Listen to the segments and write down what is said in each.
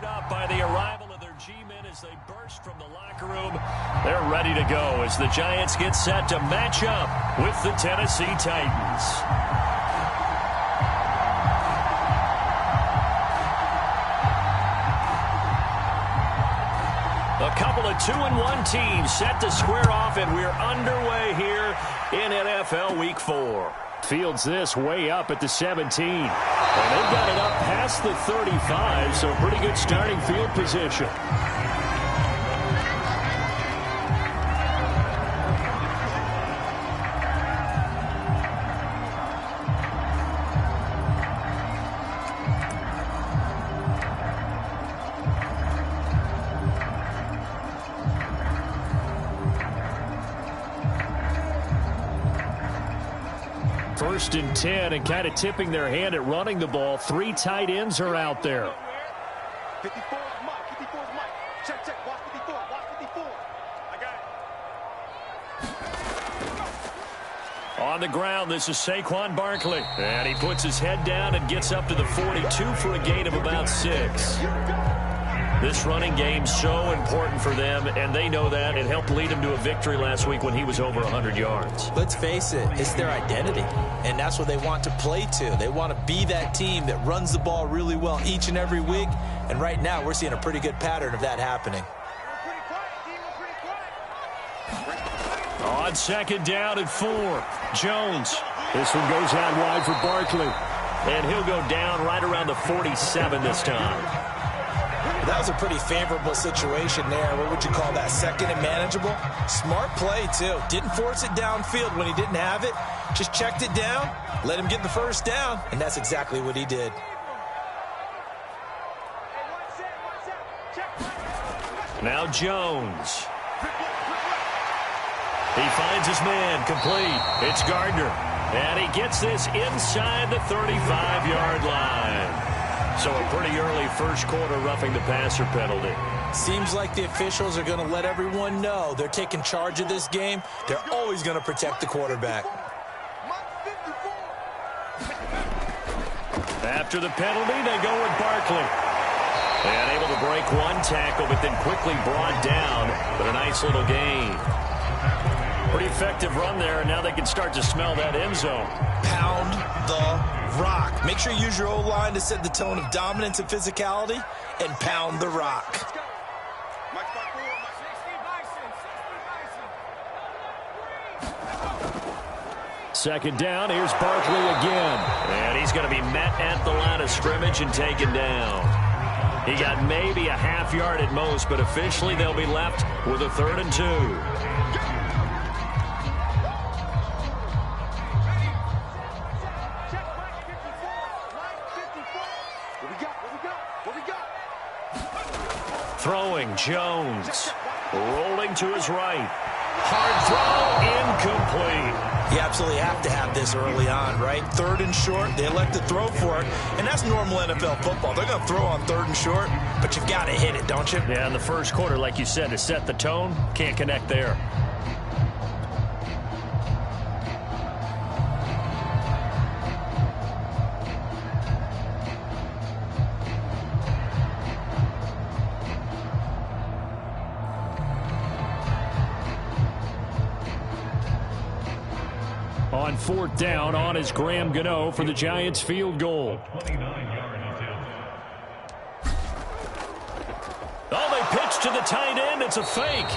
Fired up by the arrival of their G-men as they burst from the locker room. They're ready to go as the Giants get set to match up with the Tennessee Titans. A couple of 2-1 teams set to square off, and we're underway here in NFL Week 4. Fields this way up at the 17. And they've got it up past the 35, so pretty good starting field position. First and 10, and kind of tipping their hand at running the ball. 3 tight ends are out there. 54 is Mike. 54 is Mike. Check, check. Watch 54. Watch 54. I got it. On the ground, this is Saquon Barkley. And he puts his head down and gets up to the 42 for a gain of about 6. This running game's so important for them, and they know that. It helped lead them to a victory last week when he was over 100 yards. Let's face it, it's their identity, and that's what they want to play to. They want to be that team that runs the ball really well each and every week, and right now we're seeing a pretty good pattern of that happening. On second down at 4, Jones. This one goes out wide for Barkley. And he'll go down right around the 47 this time. That was a pretty favorable situation there. What would you call that? Second and manageable? Smart play, too. Didn't force it downfield when he didn't have it. Just checked it down, let him get the first down, and that's exactly what he did. Now Jones. He finds his man complete. It's Gardner. And he gets this inside the 35-yard line. So a pretty early first quarter roughing the passer penalty. Seems like the officials are going to let everyone know they're taking charge of this game. They're always going to protect the quarterback. After the penalty, they go with Barkley. And able to break one tackle, but then quickly brought down. But a nice little gain. Pretty effective run there, and now they can start to smell that end zone. Pound the rock. Make sure you use your O-line to set the tone of dominance and physicality, and pound the rock. Second down, here's Barkley again. And he's going to be met at the line of scrimmage and taken down. He got maybe a half yard at most, but officially they'll be left with a 3rd and 2. Throwing, Jones. Rolling to his right. Hard throw, incomplete. You absolutely have to have this early on, right? 3rd and short, they elect to throw for it, and that's normal NFL football. They're going to throw on 3rd and short, but you've got to hit it, don't you? Yeah, in the first quarter, like you said, to set the tone, can't connect there. On 4th down, on is Graham Gano for the Giants field goal. Oh, they pitch to the tight end. It's a fake.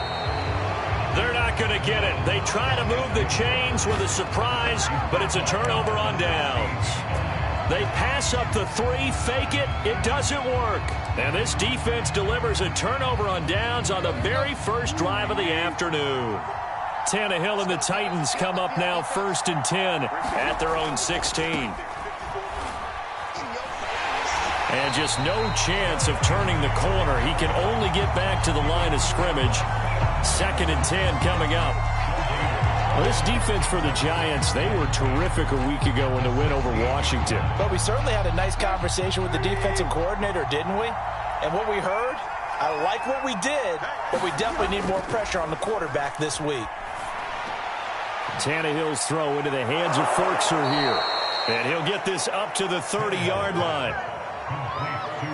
They're not going to get it. They try to move the chains with a surprise, but it's a turnover on downs. They pass up the 3, fake it. It doesn't work. And this defense delivers a turnover on downs on the very first drive of the afternoon. Tannehill and the Titans come up now 1st and 10 at their own 16. And just no chance of turning the corner. He can only get back to the line of scrimmage. 2nd and 10 coming up. Well, this defense for the Giants, they were terrific a week ago in the win over Washington. But we certainly had a nice conversation with the defensive coordinator, didn't we? And what we heard, I like what we did, but we definitely need more pressure on the quarterback this week. Tannehill's throw into the hands of Forkser here. And he'll get this up to the 30-yard line.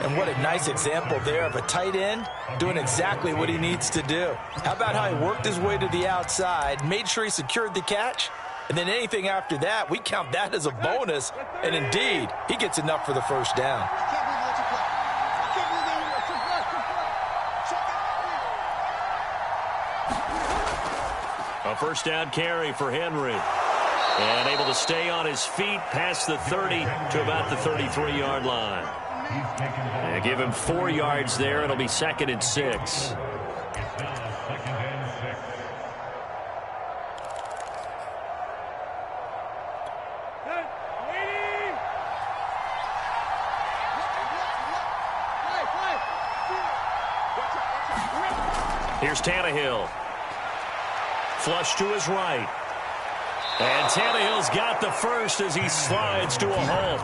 And what a nice example there of a tight end doing exactly what he needs to do. How about how he worked his way to the outside, made sure he secured the catch, and then anything after that, we count that as a bonus. And indeed, he gets enough for the first down. A first down carry for Henry. And able to stay on his feet past the 30 to about the 33-yard line. And give him 4 yards there. It'll be 2nd and 6. Here's Tannehill. Flush to his right. And Tannehill's got the first as he slides to a halt.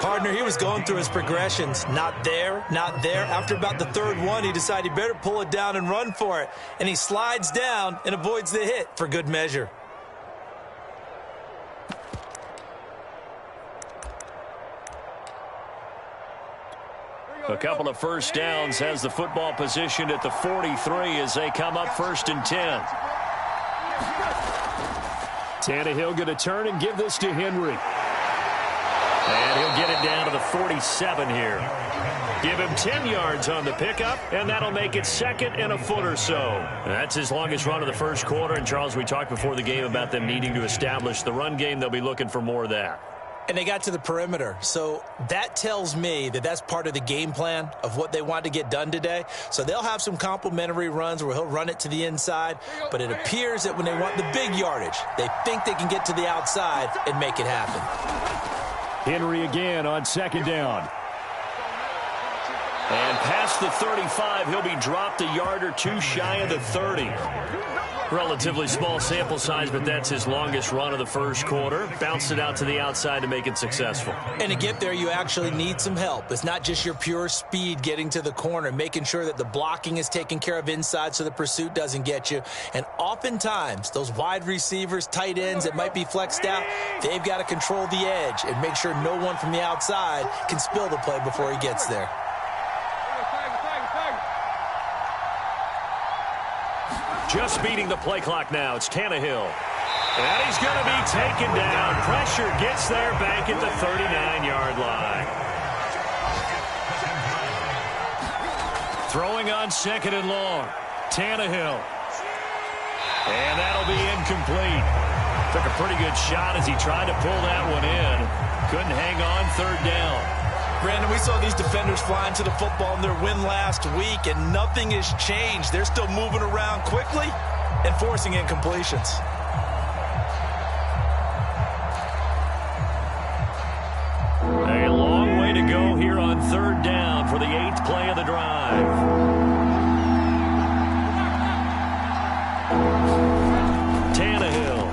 Partner, he was going through his progressions. Not there, not there. After about the 3rd one, he decided he better pull it down and run for it. And he slides down and avoids the hit for good measure. A couple of first downs has the football positioned at the 43 as they come up 1st and 10. Tannehill going to turn and give this to Henry. And he'll get it down to the 47 here. Give him 10 yards on the pickup, and that'll make it 2nd and a foot or so. That's his longest run of the first quarter. And, Charles, we talked before the game about them needing to establish the run game. They'll be looking for more of that. And they got to the perimeter. So that tells me that that's part of the game plan of what they want to get done today. So they'll have some complimentary runs where he'll run it to the inside. But it appears that when they want the big yardage, they think they can get to the outside and make it happen. Henry again on 2nd down. And past the 35, he'll be dropped a yard or 2 shy of the 30. Relatively small sample size, but that's his longest run of the first quarter. Bounced it out to the outside to make it successful. And to get there, you actually need some help. It's not just your pure speed getting to the corner, making sure that the blocking is taken care of inside so the pursuit doesn't get you. And oftentimes, those wide receivers, tight ends that might be flexed out, they've got to control the edge and make sure no one from the outside can spill the play before he gets there. Just beating the play clock now. It's Tannehill. And he's going to be taken down. Pressure gets there back at the 39-yard line. Throwing on 2nd and long. Tannehill. And that'll be incomplete. Took a pretty good shot as he tried to pull that one in. Couldn't hang on 3rd down. Brandon, we saw these defenders flying to the football in their win last week, and nothing has changed. They're still moving around quickly and forcing incompletions. A long way to go here on 3rd down for the 8th play of the drive. Tannehill.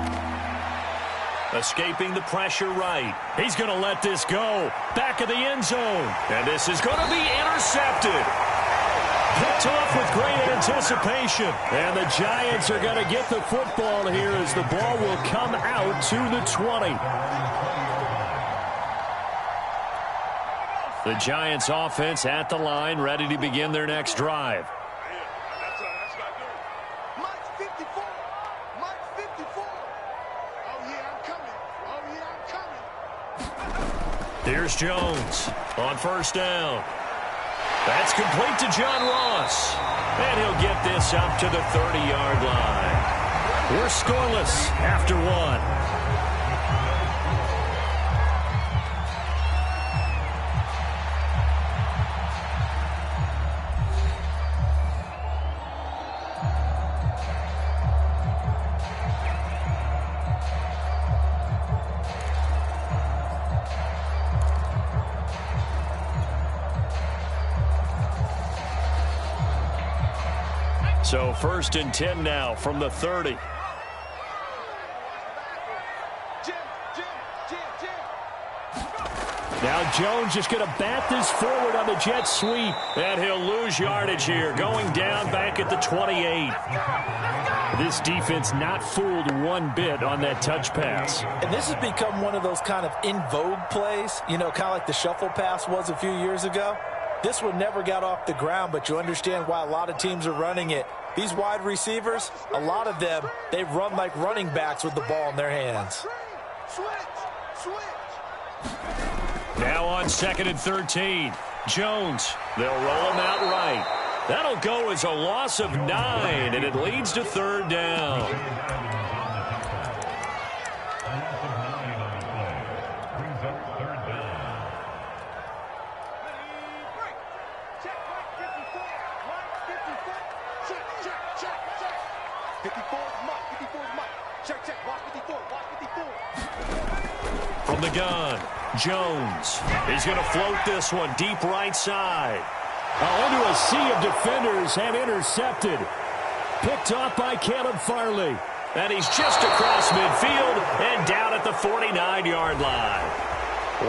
Escaping the pressure right. He's going to let this go. Back of the end zone. And this is going to be intercepted. Picked off with great anticipation. And the Giants are going to get the football here as the ball will come out to the 20. The Giants offense at the line, ready to begin their next drive. Here's Jones on 1st down. That's complete to John Ross. And he'll get this up to the 30-yard line. We're scoreless after 1. So 1st and 10 now from the 30. Now Now Jones just going to bat this forward on the jet sweep. And he'll lose yardage here, going down back at the 28. This defense not fooled one bit on that touch pass. And this has become one of those kind of in vogue plays, you know, kind of like the shuffle pass was a few years ago. This one never got off the ground, but you understand why a lot of teams are running it. These wide receivers, a lot of them, they run like running backs with the ball in their hands. Now on 2nd and 13. Jones, they'll roll him out right. That'll go as a loss of 9, and it leads to 3rd down. From the gun, Jones. He's going to float this one deep right side. Into a sea of defenders and intercepted. Picked off by Caleb Farley. And he's just across midfield and down at the 49-yard line.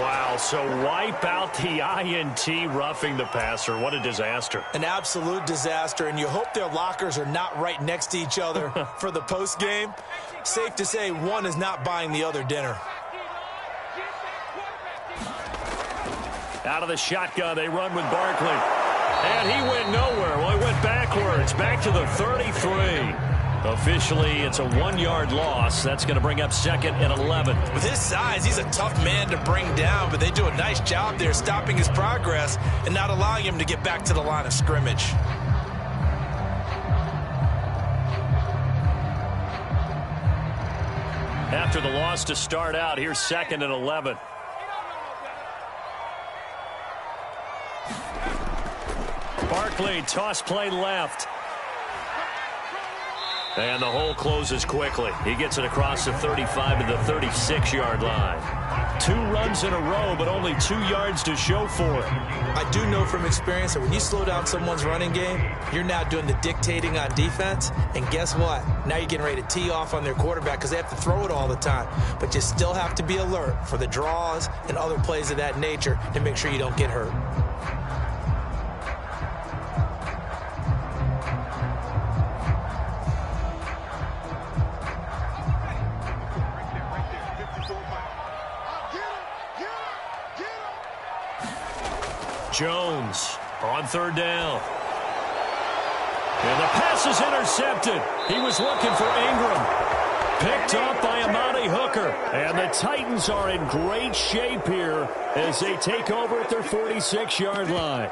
Wow, so wipe out the INT roughing the passer. What a disaster. An absolute disaster, and you hope their lockers are not right next to each other for the post game. Safe to say one is not buying the other dinner. Out of the shotgun, they run with Barkley. And he went nowhere. Well, he went backwards, back to the 33. Officially, it's a 1-yard loss. That's going to bring up 2nd and 11. With his size, he's a tough man to bring down, but they do a nice job there stopping his progress and not allowing him to get back to the line of scrimmage. After the loss to start out, here's 2nd and 11. Barkley, toss play left. And the hole closes quickly. He gets it across the 35 to the 36-yard line. 2 runs in a row, but only 2 yards to show for it. I do know from experience that when you slow down someone's running game, you're now doing the dictating on defense. And guess what? Now you're getting ready to tee off on their quarterback because they have to throw it all the time. But you still have to be alert for the draws and other plays of that nature to make sure you don't get hurt. Jones on 3rd down. And the pass is intercepted. He was looking for Ingram. Picked off by Amani Hooker. And the Titans are in great shape here as they take over at their 46-yard line.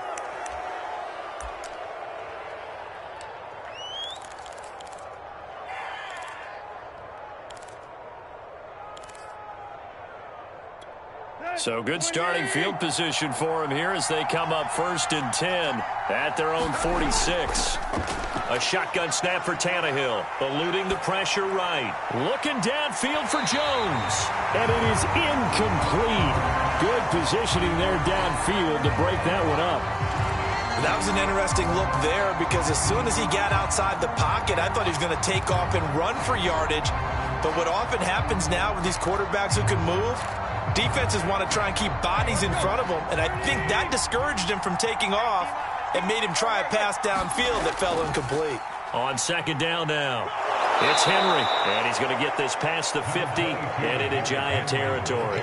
So good starting field position for him here as they come up 1st and 10 at their own 46. A shotgun snap for Tannehill, eluding the pressure right. Looking downfield for Jones. And it is incomplete. Good positioning there downfield to break that one up. That was an interesting look there because as soon as he got outside the pocket, I thought he was going to take off and run for yardage. But what often happens now with these quarterbacks who can move, defenses want to try and keep bodies in front of them, and I think that discouraged him from taking off and made him try a pass downfield that fell incomplete. On 2nd down now, it's Henry, and he's going to get this past the 50 and into Giant territory.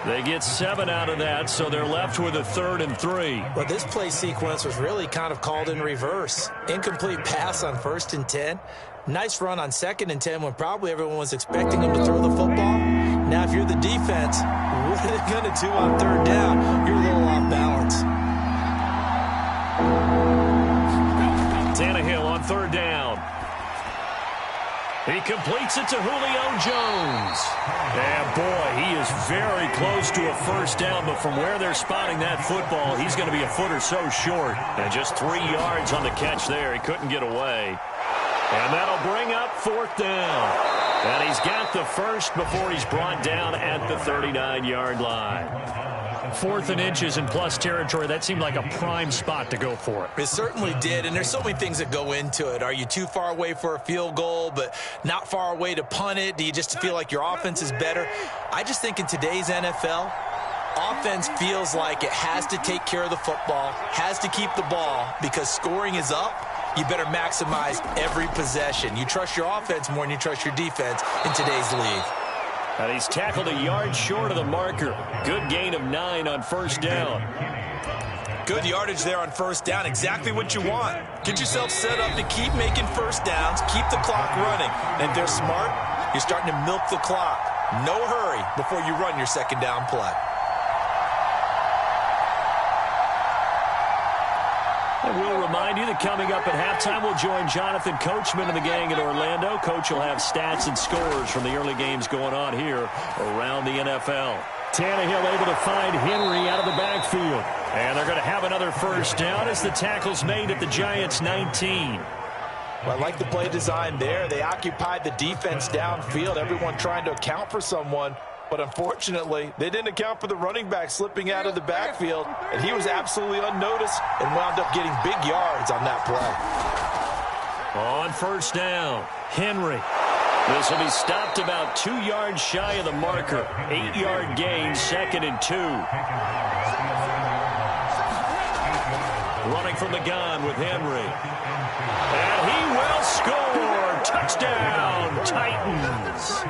They get 7 out of that, so they're left with a 3rd and 3. Well, this play sequence was really kind of called in reverse. Incomplete pass on 1st and 10. Nice run on 2nd and 10 when probably everyone was expecting him to throw the football. Now, if you're the defense, what are they going to do on 3rd down? You're a little off balance. Tannehill on 3rd down. He completes it to Julio Jones. And boy, he is very close to a 1st down, but from where they're spotting that football, he's going to be a foot or so short. And just 3 yards on the catch there. He couldn't get away. And that'll bring up 4th down. And he's got the first before he's brought down at the 39-yard line. 4th and inches in plus territory. That seemed like a prime spot to go for it. It certainly did, and there's so many things that go into it. Are you too far away for a field goal, but not far away to punt it? Do you just feel like your offense is better? I just think in today's NFL, Offense feels like it has to take care of the football, has to keep the ball, because scoring is up. You better maximize every possession. You trust your offense more than you trust your defense in today's league. And he's tackled a yard short of the marker. Good gain of 9 on first down. Good yardage there on first down. Exactly what you want. Get yourself set up to keep making first downs, keep the clock running. And if they're smart, you're starting to milk the clock. No hurry before you run your second down play. And we'll remind you that coming up at halftime, we'll join Jonathan Coachman and the gang in Orlando. Coach will have stats and scores from the early games going on here around the NFL. Tannehill able to find Henry out of the backfield. And they're going to have another first down as the tackle's made at the Giants' 19. Well, I like the play design there. They occupied the defense downfield, everyone trying to account for someone. But unfortunately, they didn't account for the running back slipping out of the backfield, and he was absolutely unnoticed and wound up getting big yards on that play. On first down, Henry. This will be stopped about 2 yards shy of the marker. 8-yard gain, 2nd and 2. Running from the gun with Henry. And he will score. Touchdown, Titans.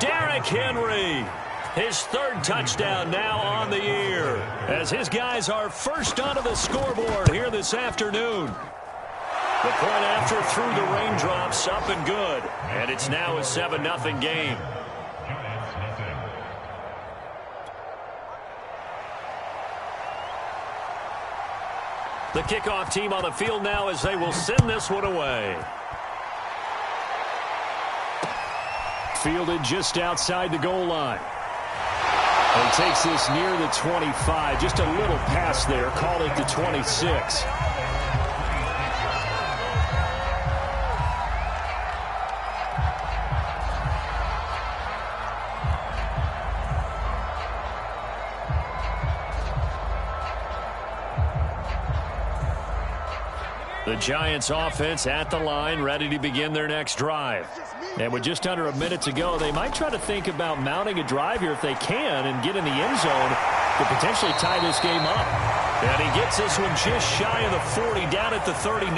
Derrick Henry, his 3rd touchdown now on the year, as his guys are first onto the scoreboard here this afternoon. The point after through the raindrops, up and good, and it's now a 7-0 game. The kickoff team on the field now as they will send this one away. Fielded just outside the goal line. And takes this near the 25. Just a little pass there. Call it the 26. The Giants offense at the line, ready to begin their next drive. And with just under a minute to go, they might try to think about mounting a drive here if they can and get in the end zone to potentially tie this game up. And he gets this one just shy of the 40, down at the 39.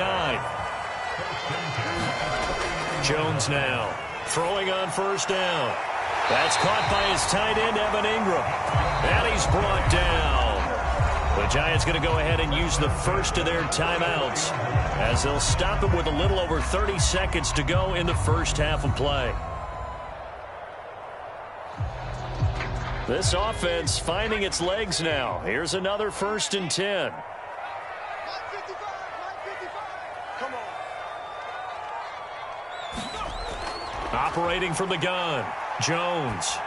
Jones now throwing on first down. That's caught by his tight end, Evan Ingram. And he's brought down. The Giants going to go ahead and use the first of their timeouts as they'll stop it with a little over 30 seconds to go in the first half of play. This offense finding its legs now. Here's another 1st and 10. Come on. Operating from the gun, Jones.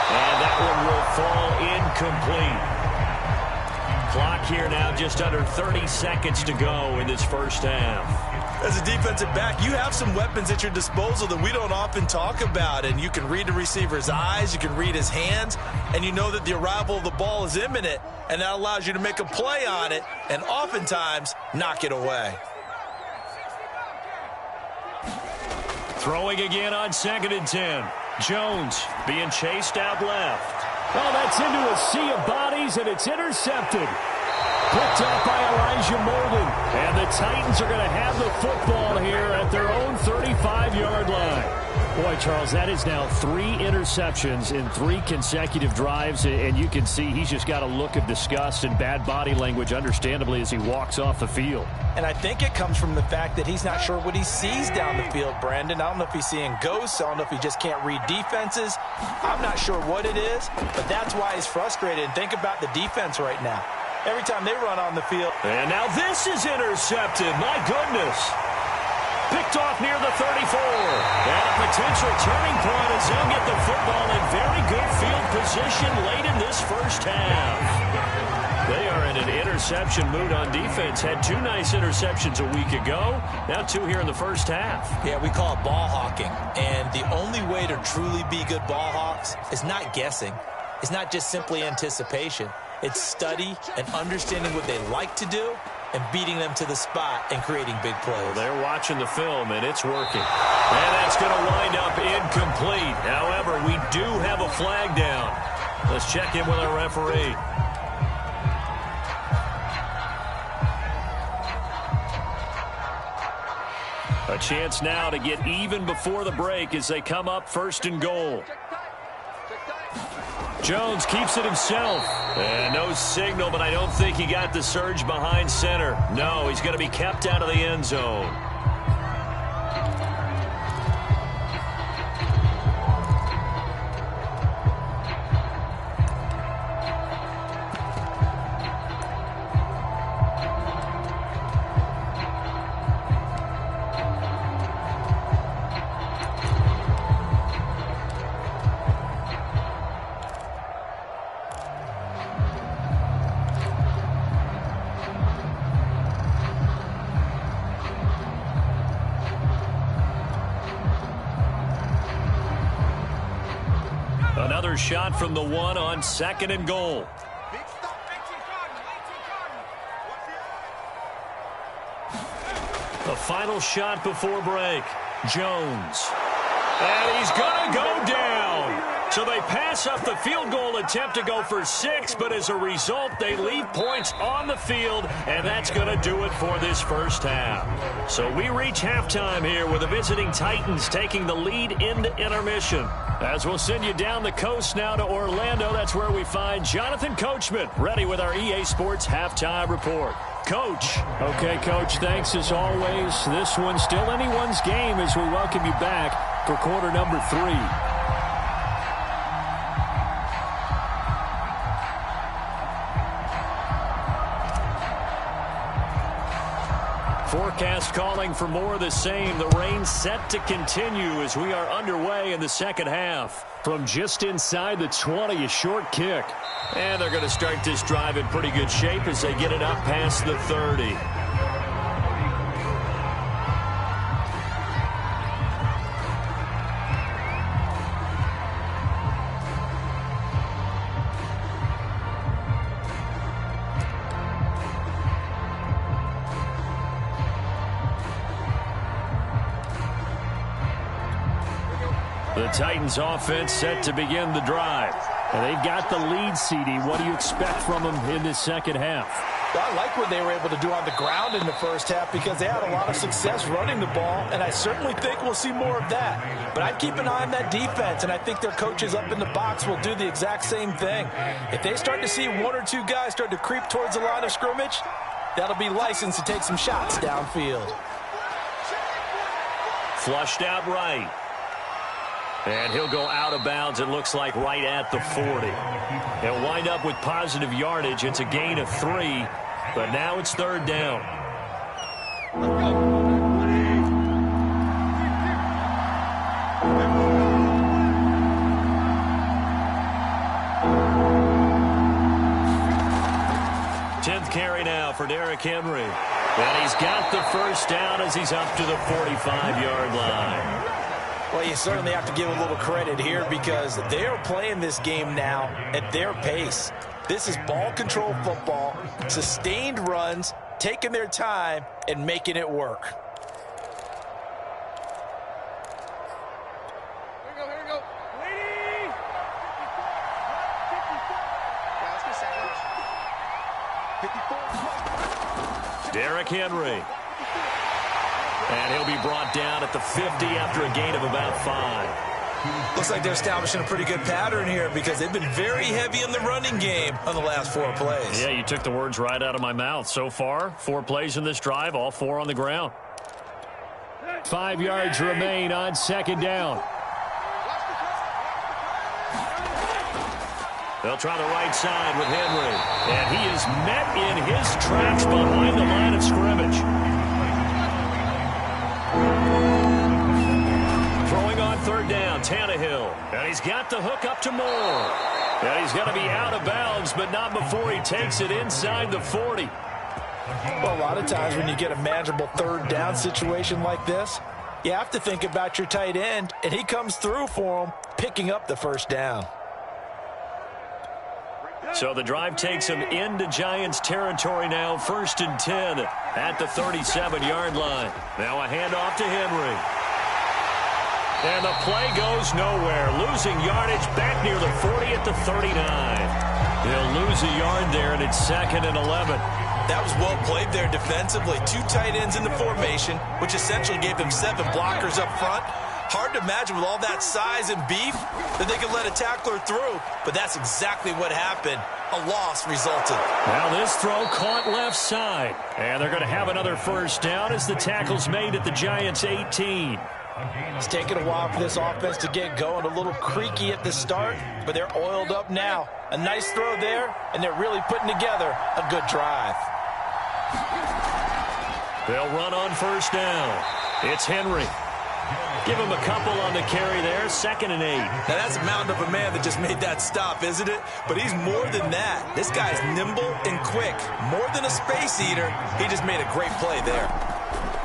And that one will fall incomplete. Clock here now just under 30 seconds to go in this first half. As a defensive back, you have some weapons at your disposal that we don't often talk about. And you can read the receiver's eyes, you can read his hands, and you know that the arrival of the ball is imminent, and that allows you to make a play on it and oftentimes knock it away. Throwing again on 2nd and 10. Jones being chased out left. Oh, that's into a sea of bodies, and it's intercepted. Picked up by Elijah Molden. And the Titans are going to have the football here at their own 35-yard line. Boy, Charles, that is now 3 interceptions in 3 consecutive drives, and you can see he's just got a look of disgust and bad body language, understandably, as he walks off the field. And I think it comes from the fact that he's not sure what he sees down the field, Brandon. I don't know if he's seeing ghosts. I don't know if he just can't read defenses. I'm not sure what it is, but that's why he's frustrated. And think about the defense right now. Every time they run on the field. And now this is intercepted. My goodness. Picked off near the 34. And a potential turning point as they'll get the football in very good field position late in this first half. They are in an interception mood on defense. Had 2 nice interceptions a week ago. Now 2 here in the first half. Yeah, we call it ball hawking. And the only way to truly be good ball hawks is not guessing. It's not just simply anticipation. It's study and understanding what they like to do and beating them to the spot and creating big plays. Well, they're watching the film, and it's working. And that's going to wind up incomplete. However, we do have a flag down. Let's check in with our referee. A chance now to get even before the break as they come up 1st and goal. Jones keeps it himself. And no signal, but I don't think he got the surge behind center. No, he's going to be kept out of the end zone. Another shot from the 1 on 2nd and goal. The final shot before break. Jones. And he's going to go down. So they pass up the field goal attempt to go for 6, but as a result, they leave points on the field, and that's going to do it for this first half. So we reach halftime here with the visiting Titans taking the lead into intermission. As we'll send you down the coast now to Orlando, that's where we find Jonathan Coachman, ready with our EA Sports halftime report. Coach. Okay, Coach, thanks as always. This one's still anyone's game as we welcome you back for quarter number 3. Forecast calling for more of the same. The rain set to continue as we are underway in the second half. From just inside the 20, a short kick. And they're going to start this drive in pretty good shape as they get it up past the 30. The Titans offense set to begin the drive. And they've got the lead, CD. What do you expect from them in this second half? Well, I like what they were able to do on the ground in the first half because they had a lot of success running the ball, and I certainly think we'll see more of that. But I'd keep an eye on that defense, and I think their coaches up in the box will do the exact same thing. If they start to see 1 or 2 guys start to creep towards the line of scrimmage, that'll be licensed to take some shots downfield. Flushed out right. And he'll go out of bounds, it looks like, right at the 40. He'll wind up with positive yardage. It's a gain of 3, but now it's 3rd down. Tenth carry now for Derrick Henry. And he's got the first down as he's up to the 45-yard line. Well, you certainly have to give a little credit here because they are playing this game now at their pace. This is ball control football, sustained runs, taking their time, and making it work. Here we go. Lady! Yeah, let's get 54. Derrick Henry. And he'll be brought down at the 50 after a gain of about 5. Looks like they're establishing a pretty good pattern here because they've been very heavy in the running game on the last 4 plays. Yeah, you took the words right out of my mouth. So far, 4 plays in this drive, all 4 on the ground. 5 yards remain on 2nd down. They'll try the right side with Henry. And he is met in his tracks behind the line of scrimmage. Throwing on 3rd down, Tannehill. And he's got the hook up to Moore. And he's going to be out of bounds, but not before he takes it inside the 40. Well, a lot of times when you get a manageable 3rd down situation like this, you have to think about your tight end, and he comes through for him, picking up the 1st down. So the drive takes him into Giants territory now, 1st and 10 at the 37-yard line. Now a handoff to Henry. And the play goes nowhere. Losing yardage back near the 40 at the 39. He'll lose a yard there, and it's 2nd and 11. That was well played there defensively. 2 tight ends in the formation, which essentially gave them 7 blockers up front. Hard to imagine with all that size and beef that they could let a tackler through, but that's exactly what happened. A loss resulted. Now this throw caught left side, and they're going to have another first down as the tackle's made at the Giants' 18. It's taken a while for this offense to get going. A little creaky at the start, but they're oiled up now. A nice throw there, and they're really putting together a good drive. They'll run on first down. It's Henry. Give him a couple on the carry there. 2nd and 8. Now that's a mountain of a man that just made that stop, isn't it? But he's more than that. This guy's nimble and quick. More than a space eater. He just made a great play there.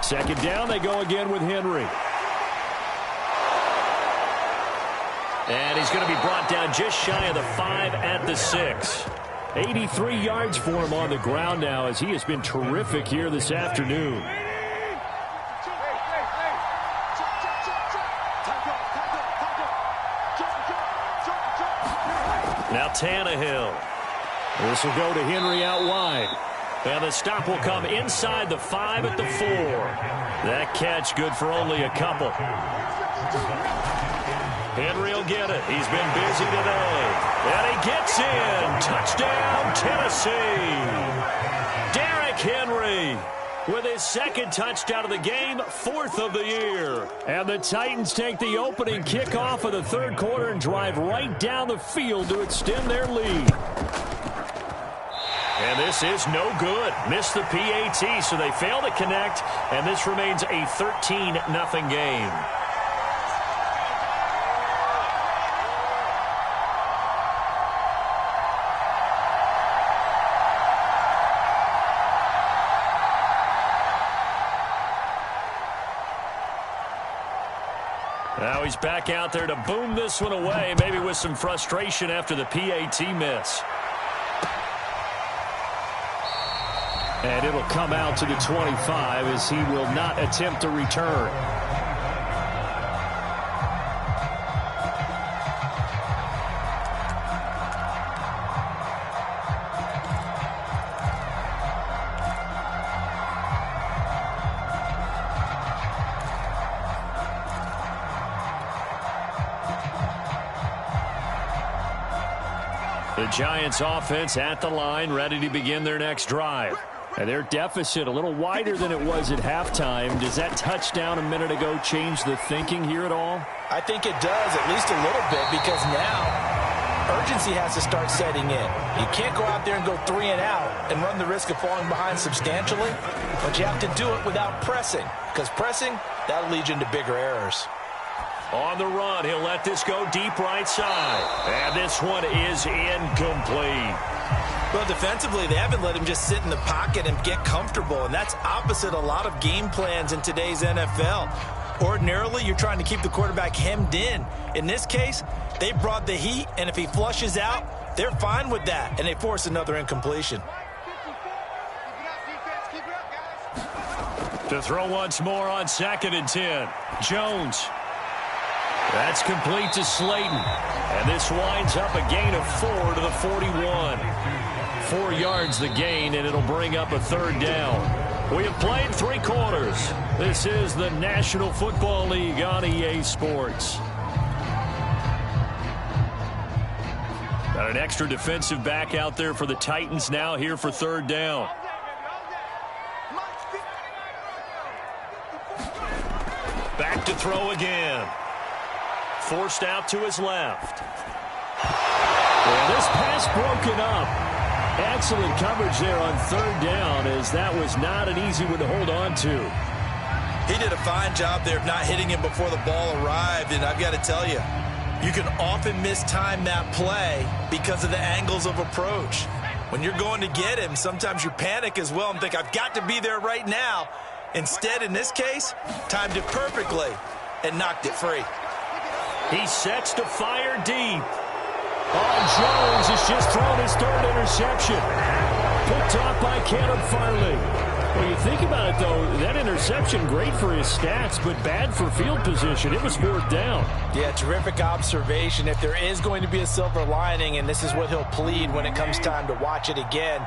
2nd down, they go again with Henry. And he's going to be brought down just shy of the 5 at the 6. 83 yards for him on the ground now as he has been terrific here this afternoon. Now Tannehill. This will go to Henry out wide. And the stop will come inside the 5 at the 4. That catch good for only a couple. Henry will get it. He's been busy today. And he gets in. Touchdown, Tennessee. Derrick Henry with his 2nd touchdown of the game, 4th of the year. And the Titans take the opening kickoff of the 3rd quarter and drive right down the field to extend their lead. And this is no good. Missed the PAT, so they fail to connect, and this remains a 13-0 game. Now he's back out there to boom this one away, maybe with some frustration after the PAT miss. And it'll come out to the 25 as he will not attempt to return. The Giants offense at the line, ready to begin their next drive. And their deficit a little wider than it was at halftime. Does that touchdown a minute ago change the thinking here at all? I think it does, at least a little bit, because now urgency has to start setting in. You can't go out there and go 3 and out and run the risk of falling behind substantially, but you have to do it without pressing, because pressing, that'll lead you into bigger errors. On the run, he'll let this go deep right side. And this one is incomplete. Well, defensively, they haven't let him just sit in the pocket and get comfortable, and that's opposite a lot of game plans in today's NFL. Ordinarily, you're trying to keep the quarterback hemmed in. In this case, they brought the heat, and if he flushes out, they're fine with that, and they force another incompletion. To throw once more on 2nd and 10. Jones. That's complete to Slayton. And this winds up a gain of 4 to the 41. 4 yards the gain, and it'll bring up a 3rd down. We have played 3 quarters. This is the National Football League on EA Sports. Got an extra defensive back out there for the Titans now here for 3rd down. Back to throw again. Forced out to his left. Well, this pass broken up. Excellent coverage there on 3rd down, as that was not an easy one to hold on to. He did a fine job there of not hitting him before the ball arrived, and I've got to tell you, you can often mistime that play because of the angles of approach. When you're going to get him, sometimes you panic as well and think, I've got to be there right now. Instead, in this case, timed it perfectly and knocked it free. He sets to fire deep. Jones has just thrown his 3rd interception. Picked off by Caleb Farley. Well, you think about it, though, that interception, great for his stats, but bad for field position. It was 4th down. Yeah, terrific observation. If there is going to be a silver lining, and this is what he'll plead when it comes time to watch it again,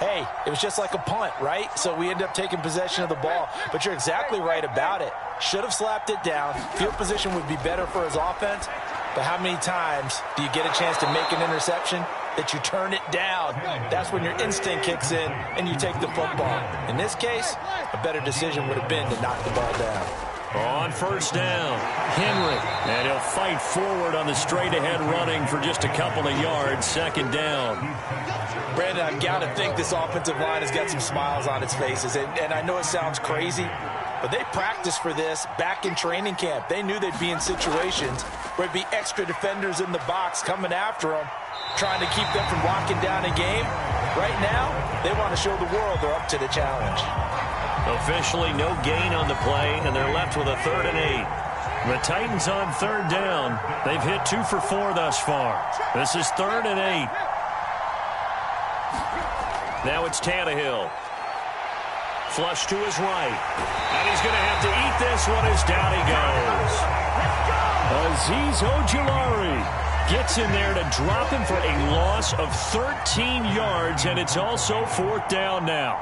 hey, it was just like a punt, right? So we end up taking possession of the ball. But you're exactly right about it. Should have slapped it down. Field position would be better for his offense. But how many times do you get a chance to make an interception that you turn it down? That's when your instinct kicks in and you take the football. In this case, a better decision would have been to knock the ball down. On 1st down, Henry. And he'll fight forward on the straight-ahead running for just a couple of yards. 2nd down. Brandon, I've got to think this offensive line has got some smiles on its faces. And I know it sounds crazy, but they practiced for this back in training camp. They knew they'd be in situations where there'd be extra defenders in the box coming after them, trying to keep them from locking down a game. Right now, they want to show the world they're up to the challenge. Officially no gain on the play, and they're left with a 3rd and 8. The Titans on 3rd down. They've hit 2 for 4 thus far. This is 3rd and 8. Now it's Tannehill. Flush to his right. And he's going to have to eat this one as down he goes. Azeez Ojulari gets in there to drop him for a loss of 13 yards, and it's also 4th down now.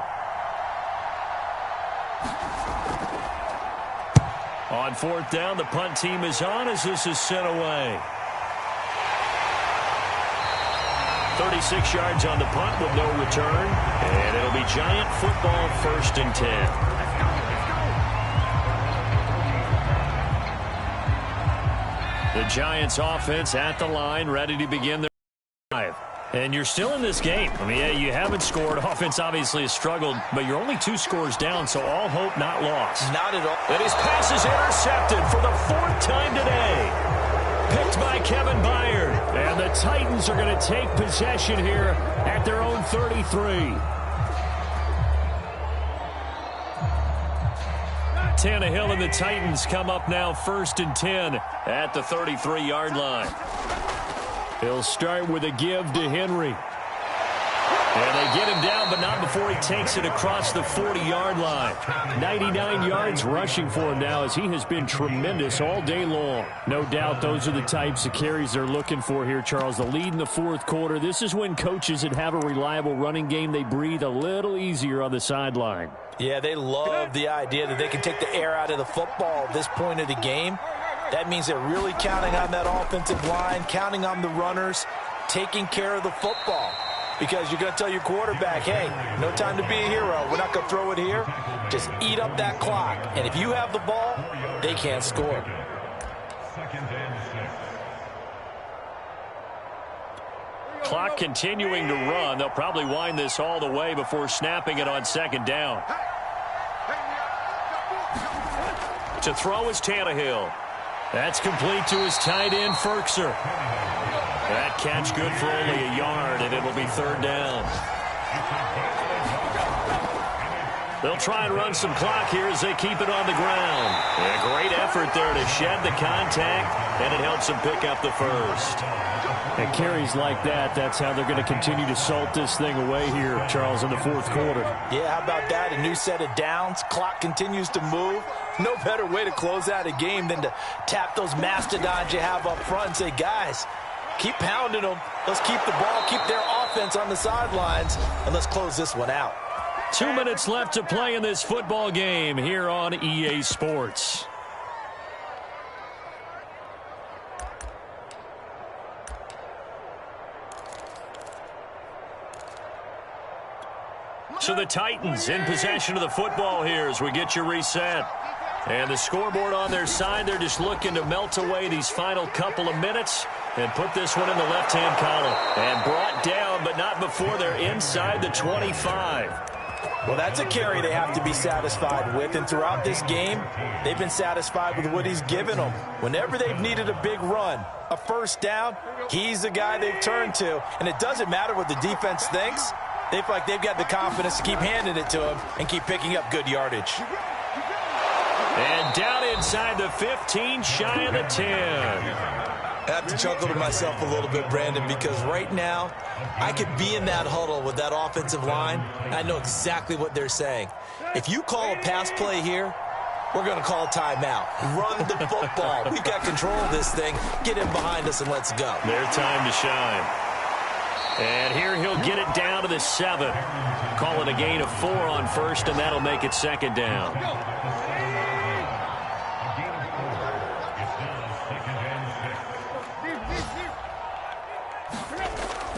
On 4th down, the punt team is on as this is sent away. 36 yards on the punt with no return, and it'll be Giant football 1st and 10. The Giants offense at the line, ready to begin their drive. And you're still in this game. I mean, yeah, you haven't scored. Offense obviously has struggled, but you're only 2 scores down, so all hope not lost. Not at all. And his pass is intercepted for the 4th time today. Picked by Kevin Byard. And the Titans are going to take possession here at their own 33. Tannehill and the Titans come up now 1st and 10 at the 33-yard line. He'll start with a give to Henry. And they get him down, but not before he takes it across the 40-yard line. 99 yards rushing for him now as he has been tremendous all day long. No doubt those are the types of carries they're looking for here, Charles. The lead in the 4th quarter. This is when coaches that have a reliable running game, they breathe a little easier on the sideline. Yeah, they love the idea that they can take the air out of the football at this point of the game. That means they're really counting on that offensive line, counting on the runners, taking care of the football. Because you're going to tell your quarterback, hey, no time to be a hero. We're not going to throw it here. Just eat up that clock. And if you have the ball, they can't score. Clock continuing to run. They'll probably wind this all the way before snapping it on 2nd down. To throw is Tannehill. That's complete to his tight end, Ferkser. That catch good for only a yard, and it'll be 3rd down. They'll try and run some clock here as they keep it on the ground. A great effort there to shed the contact, and it helps them pick up the 1st. And carries like that, that's how they're going to continue to salt this thing away here, Charles, in the 4th quarter. Yeah, how about that? A new set of downs. Clock continues to move. No better way to close out a game than to tap those mastodons you have up front and say, guys, keep pounding them. Let's keep the ball, keep their offense on the sidelines, and let's close this one out. 2 minutes left to play in this football game here on EA Sports. So the Titans in possession of the football here as we get you reset. And the scoreboard on their side, they're just looking to melt away these final couple of minutes and put this one in the left-hand column. And brought down, but not before they're inside the 25. Well, that's a carry they have to be satisfied with. And throughout this game, they've been satisfied with what he's given them. Whenever they've needed a big run, a 1st down, he's the guy they've turned to. And it doesn't matter what the defense thinks. They feel like they've got the confidence to keep handing it to him and keep picking up good yardage. And down inside the 15, shy of the 10. I have to chuckle to myself a little bit, Brandon, because right now I could be in that huddle with that offensive line, and I know exactly what they're saying. If you call a pass play here, we're going to call a timeout. Run the football. We've got control of this thing. Get in behind us and let's go. Their time to shine. And here he'll get it down to the 7. Call it a gain of 4 on first, and that'll make it second down.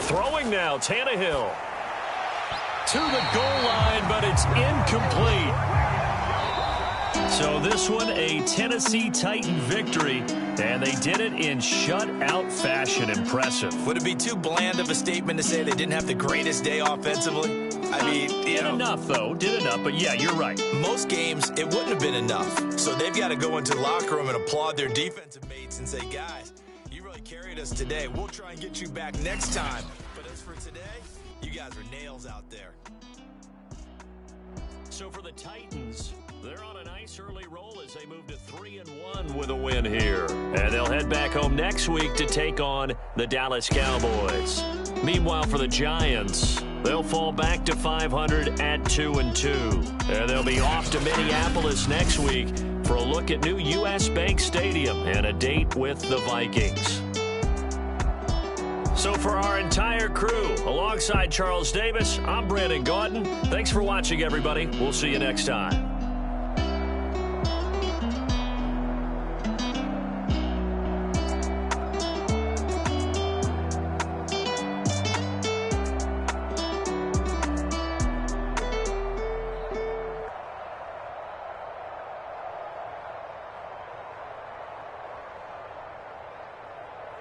Throwing now, Tannehill. To the goal line, but it's incomplete. So this one, a Tennessee Titan victory, and they did it in shutout fashion. Impressive. Would it be too bland of a statement to say they didn't have the greatest day offensively? I mean, did enough, though. Did enough, but yeah, you're right. Most games, it wouldn't have been enough. So they've got to go into the locker room and applaud their defensive mates and say, guys, you really carried us today. We'll try and get you back next time. But as for today, you guys are nails out there. So for the Titans, they're on a nice early roll as they move to 3-1 with a win here. And they'll head back home next week to take on the Dallas Cowboys. Meanwhile, for the Giants, they'll fall back to 500 at 2-2. And they'll be off to Minneapolis next week for a look at new U.S. Bank Stadium and a date with the Vikings. So for our entire crew, alongside Charles Davis, I'm Brandon Gaudin. Thanks for watching, everybody. We'll see you next time.